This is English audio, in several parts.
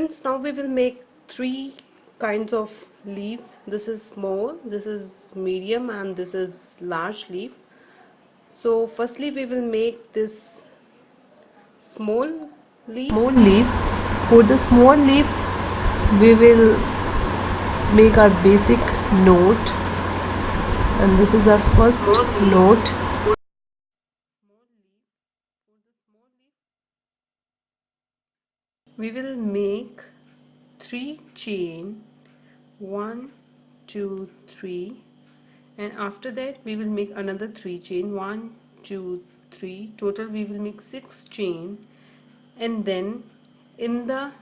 Friends, now we will make three kinds of leaves. This is small, this is medium, and this is large leaf. So firstly we will make this small leaf. For the small leaf we will make our basic note, and this is our first note. We will make 3 chain, 1 2 3, and after that we will make another 3 chain, 1 2 3. Total we will make 6 chain, and then in the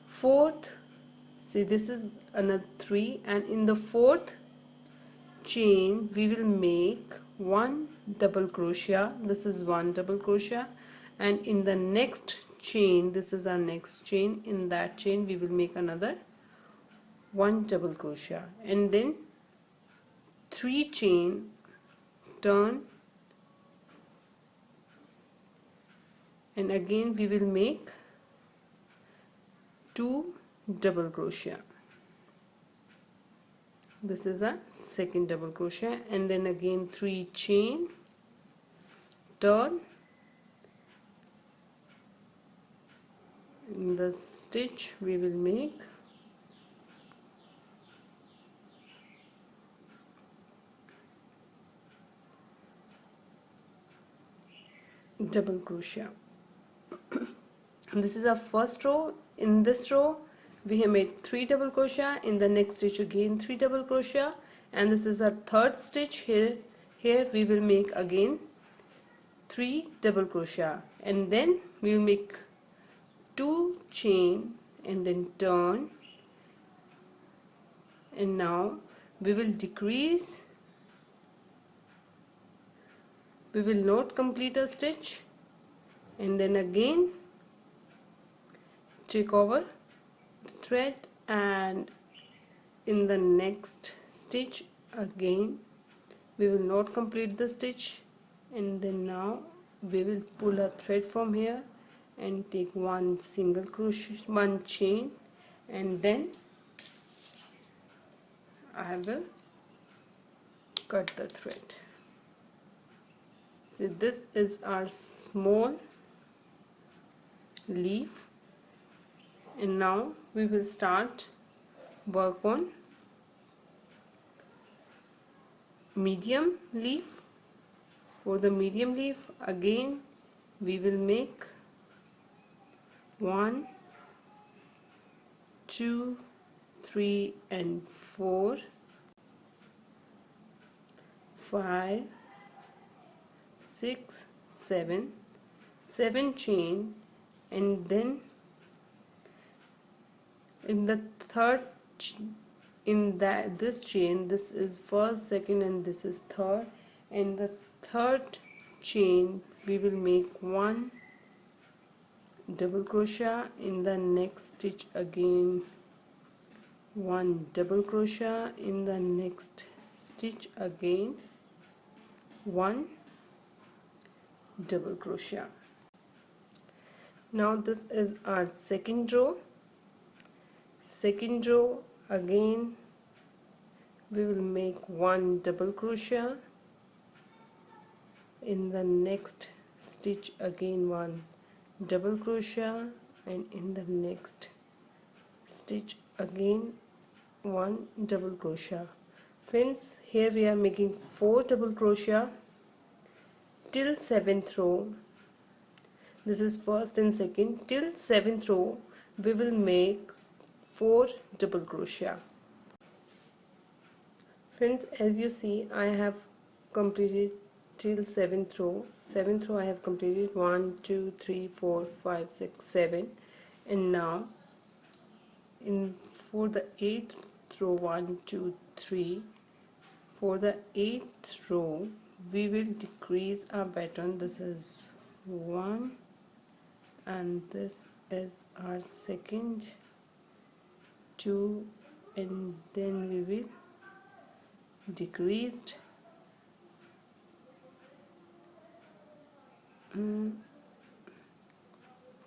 fourth, see this is another 3, and in the fourth chain we will make 1 double crochet. This is 1 double crochet, and in the next chain, this is our next chain, in that chain we will make another 1 double crochet, and then 3 chain, turn, and again we will make 2 double crochet. This is a second double crochet, and then again 3 chain, turn, in the stitch we will make double crochet. This is our first row. In this row we have made 3 double crochet, in the next stitch again 3 double crochet, and this is our third stitch. Here we will make again 3 double crochet, and then we will make 2 chain and then turn, and now we will decrease. We will not complete a stitch, and then again take over the thread, and in the next stitch again we will not complete the stitch, and then now we will pull a thread from here and take 1 single crochet, 1 chain, and then I will cut the thread. So this is our small leaf, and now we will start work on medium leaf. For the medium leaf again we will make 1 2 3 and 4 5 6 7 chain, and then in the third this chain, this is first, second, and this is third. In the third chain we will make 1 double crochet, in the next stitch again 1 double crochet, in the next stitch again 1 double crochet. Now this is our second row. Second row again we will make 1 double crochet, in the next stitch again 1 double crochet, and in the next stitch again 1 double crochet. Friends, here we are making 4 double crochet till 7th row. This is first and second. Till 7th row we will make 4 double crochet. Friends, as you see, I have completed till 7th row. 7th row I have completed 1 2 3 4 5 6 7, and now for the 8th row 1 2 3, for the 8th row we will decrease our pattern. This is 1, and this is our second 2, and then we will decreased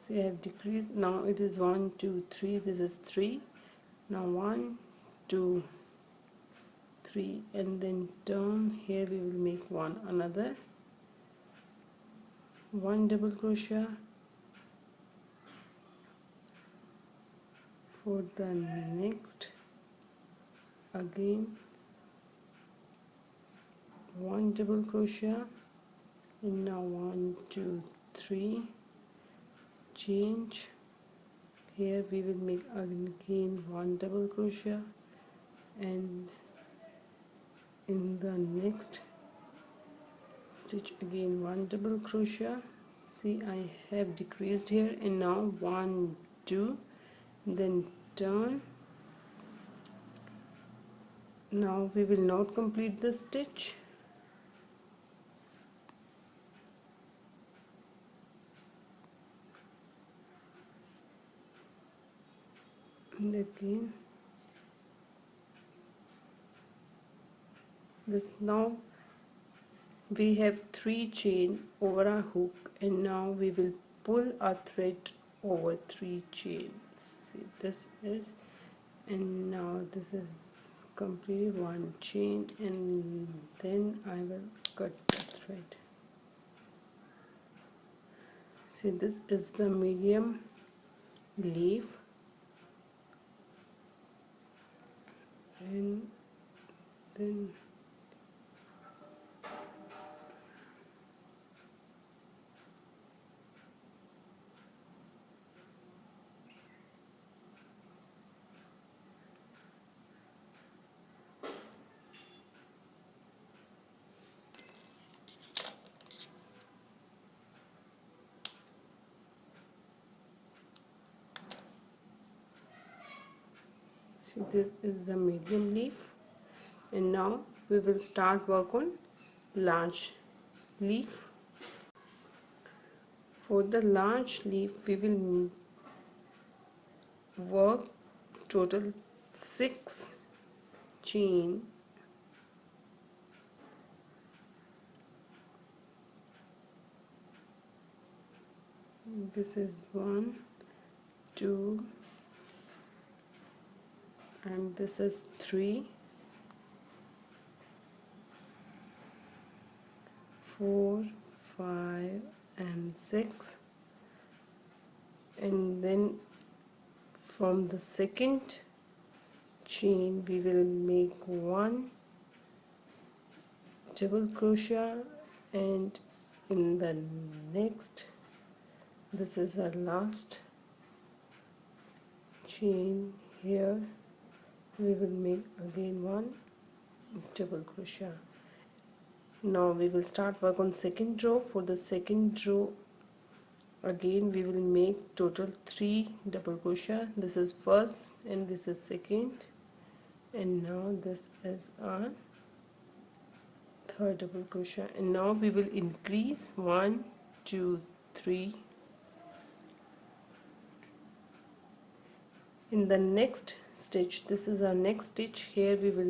See, I have decreased. Now it is 1 2 3. This is 3. Now 1 2 3, and then turn. Here we will make another 1 double crochet. For the next, again 1 double crochet, and now 1 2 3, change. Here we will make again 1 double crochet, and in the next stitch again 1 double crochet. See, I have decreased here, and now 1 2, then turn. Now we will not complete the stitch. And again this, now we have 3 chain over our hook, and now we will pull our thread over 3 chains. See, this is, and now this is complete 1 chain, and then I will cut the thread. See, this is the medium leaf, and then see, this is the medium leaf, and now we will start work on large leaf. For the large leaf we will work total 6 chain. This is 1 2, and this is 3 4 5 and 6, and then from the second chain we will make 1 double crochet, and in the next, this is our last chain, here we will make again 1 double crochet. Now we will start work on second row. For the second row again we will make total 3 double crochet. This is first and this is second, and now this is our third double crochet, and now we will increase 1 2 3. In the next stitch, this is our next stitch, here we will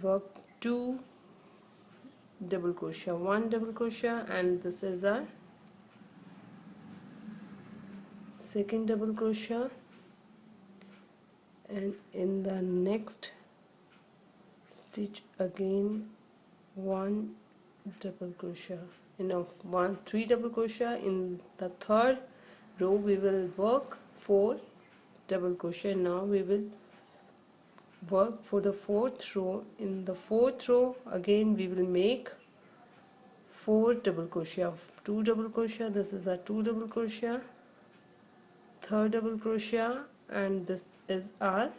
work 2 double crochet, 1 double crochet, and this is our second double crochet, and in the next stitch again 1 double crochet, and now 3 double crochet. In the third row we will work 4 double crochet. Now we will work for the fourth row. In the fourth row again we will make 4 double crochet of 2 double crochet. This is a 2 double crochet, third double crochet, and this is our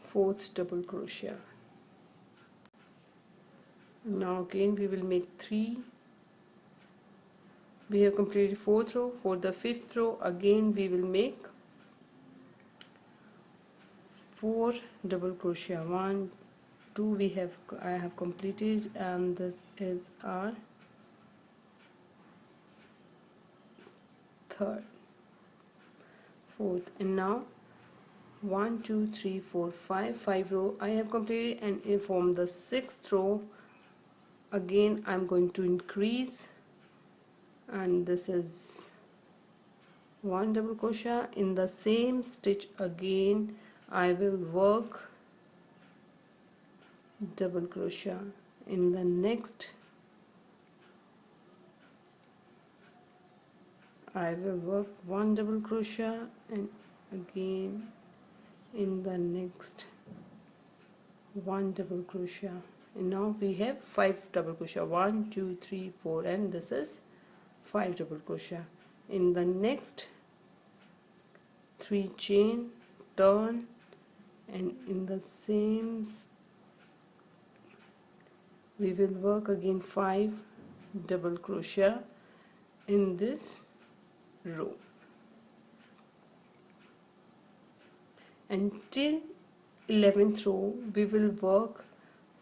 fourth double crochet. Now again we will make 3. We have completed fourth row. For the fifth row again we will make 4 double crochet, 1 2 I have completed, and this is our third, fourth, and now 1 2 3 4 5 row I have completed, and from the sixth row again I'm going to increase and this is 1 double crochet. In the same stitch again I will work double crochet. In the next I will work 1 double crochet, and again in the next 1 double crochet, and now we have 5 double crochet, 1 2 3 4, and this is 5 double crochet. In the next 3 chain, turn, and in the same we will work again 5 double crochet in this row until 11th row. We will work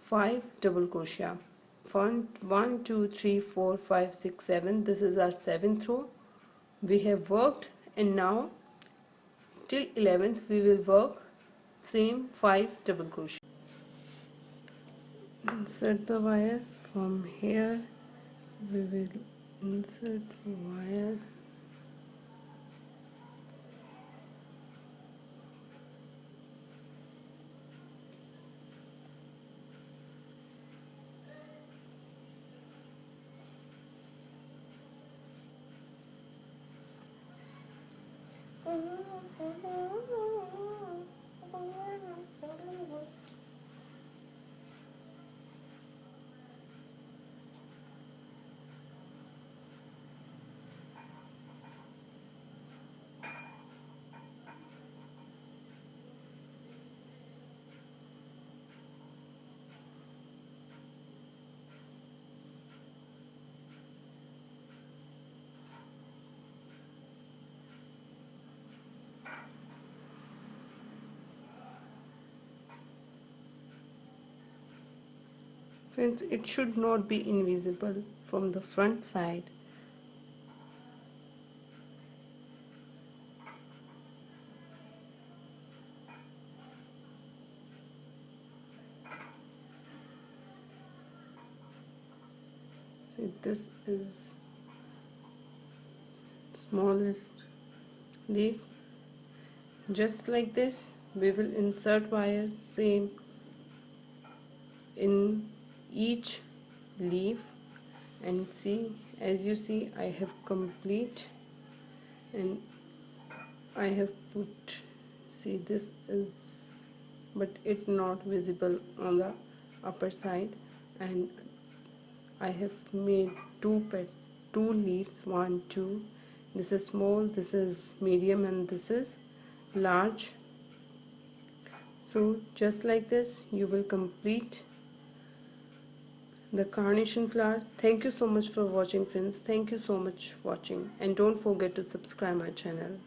5 double crochet. 1 2 3 4 5 6 7. This is our 7th row. We have worked, and now till 11th we will work same 5 double crochet. Insert the wire from here. We will insert wire Friends, it should not be invisible from the front side. See, this is small leaf. Just like this, we will insert wire same in each leaf, and see, as you see, I have complete, and I have put, see, this is, but it not visible on the upper side, and I have made two leaves, 1 2. This is small, this is medium, and this is large. So just like this you will complete the carnation flower. Thank you so much for watching, friends. Thank you so much for watching, and don't forget to subscribe my channel.